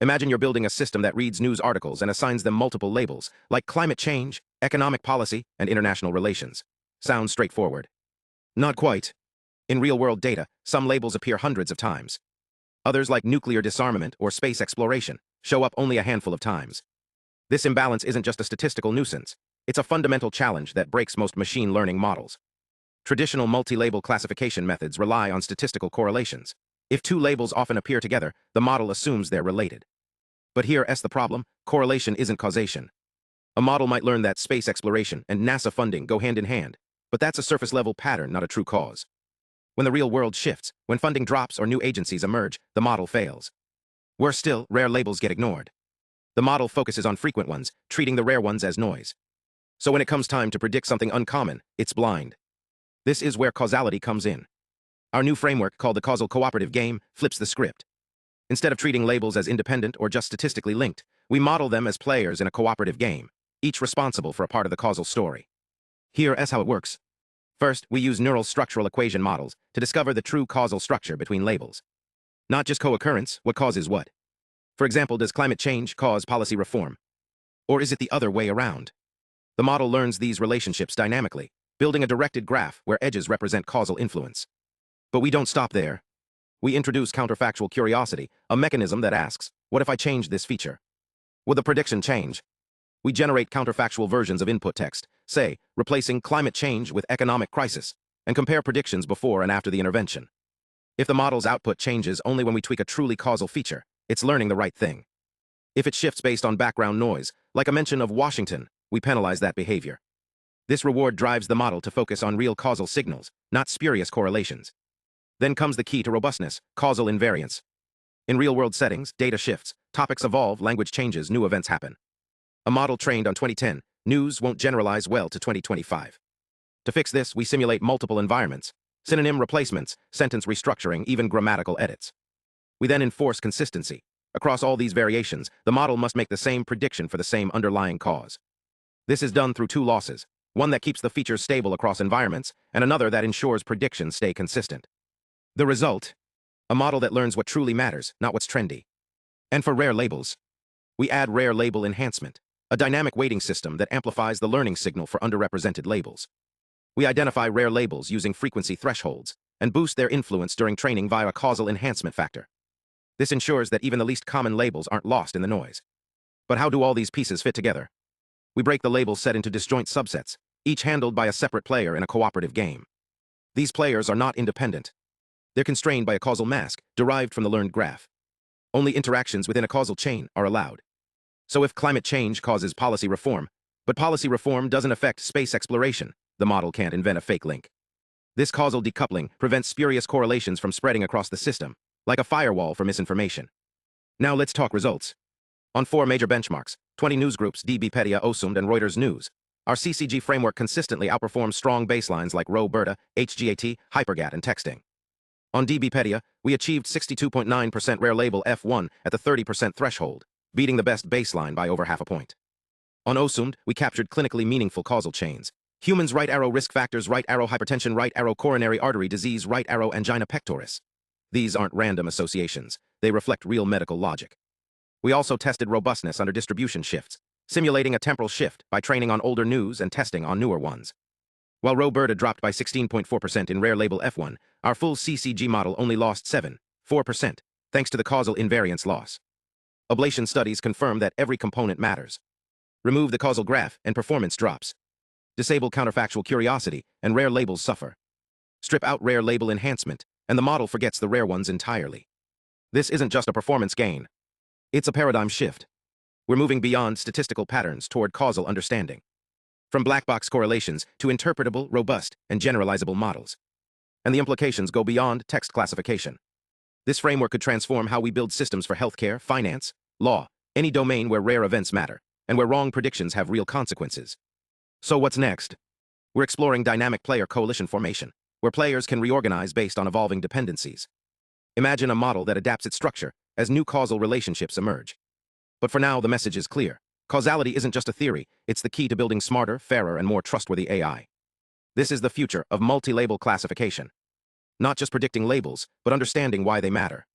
Imagine you're building a system that reads news articles and assigns them multiple labels, like climate change, economic policy, and international relations. Sounds straightforward. Not quite. In real-world data, some labels appear hundreds of times. Others, like nuclear disarmament or space exploration, show up only a handful of times. This imbalance isn't just a statistical nuisance. It's a fundamental challenge that breaks most machine learning models. Traditional multi-label classification methods rely on statistical correlations. If two labels often appear together, the model assumes they're related. But here's the problem: correlation isn't causation. A model might learn that space exploration and NASA funding go hand in hand, but that's a surface-level pattern, not a true cause. When the real world shifts, when funding drops or new agencies emerge, the model fails. Worse still, rare labels get ignored. The model focuses on frequent ones, treating the rare ones as noise. So when it comes time to predict something uncommon, it's blind. This is where causality comes in. Our new framework, called the Causal Cooperative Game, flips the script. Instead of treating labels as independent or just statistically linked, we model them as players in a cooperative game, each responsible for a part of the causal story. Here's how it works. First, we use neural structural equation models to discover the true causal structure between labels. Not just co-occurrence, what causes what. For example, does climate change cause policy reform? Or is it the other way around? The model learns these relationships dynamically, building a directed graph where edges represent causal influence. But we don't stop there. We introduce counterfactual curiosity, a mechanism that asks, what if I change this feature? Would the prediction change? We generate counterfactual versions of input text, say, replacing climate change with economic crisis, and compare predictions before and after the intervention. If the model's output changes only when we tweak a truly causal feature, it's learning the right thing. If it shifts based on background noise, like a mention of Washington, we penalize that behavior. This reward drives the model to focus on real causal signals, not spurious correlations. Then comes the key to robustness: causal invariance. In real-world settings, data shifts, topics evolve, language changes, new events happen. A model trained on 2010 news won't generalize well to 2025. To fix this, we simulate multiple environments: synonym replacements, sentence restructuring, even grammatical edits. We then enforce consistency. Across all these variations, the model must make the same prediction for the same underlying cause. This is done through two losses: one that keeps the features stable across environments, and another that ensures predictions stay consistent. The result? A model that learns what truly matters, not what's trendy. And for rare labels, we add rare label enhancement, a dynamic weighting system that amplifies the learning signal for underrepresented labels. We identify rare labels using frequency thresholds and boost their influence during training via a causal enhancement factor. This ensures that even the least common labels aren't lost in the noise. But how do all these pieces fit together? We break the label set into disjoint subsets, each handled by a separate player in a cooperative game. These players are not independent. They're constrained by a causal mask derived from the learned graph. Only interactions within a causal chain are allowed. So if climate change causes policy reform, but policy reform doesn't affect space exploration, the model can't invent a fake link. This causal decoupling prevents spurious correlations from spreading across the system, like a firewall for misinformation. Now let's talk results. On 4 major benchmarks, 20 newsgroups, DBpedia, OSUMD, and Reuters News, our CCG framework consistently outperforms strong baselines like RoBERTA, HGAT, HyperGAT, and texting. On DBpedia, we achieved 62.9% rare label F1 at the 30% threshold, beating the best baseline by over half a point. On OSUMD, we captured clinically meaningful causal chains: humans right arrow risk factors, right arrow hypertension, right arrow coronary artery disease, right arrow angina pectoris. These aren't random associations. They reflect real medical logic. We also tested robustness under distribution shifts, simulating a temporal shift by training on older news and testing on newer ones. While RoBERTA dropped by 16.4% in rare label F1, our full CCG model only lost 7.4%, thanks to the causal invariance loss. Ablation studies confirm that every component matters. Remove the causal graph and performance drops. Disable counterfactual curiosity and rare labels suffer. Strip out rare label enhancement, and the model forgets the rare ones entirely. This isn't just a performance gain. It's a paradigm shift. We're moving beyond statistical patterns toward causal understanding. From black box correlations to interpretable, robust, and generalizable models. And the implications go beyond text classification. This framework could transform how we build systems for healthcare, finance, law, any domain where rare events matter, and where wrong predictions have real consequences. So what's next? We're exploring dynamic player coalition formation, where players can reorganize based on evolving dependencies. Imagine a model that adapts its structure as new causal relationships emerge. But for now, the message is clear. Causality isn't just a theory, it's the key to building smarter, fairer, and more trustworthy AI. This is the future of multi-label classification. Not just predicting labels, but understanding why they matter.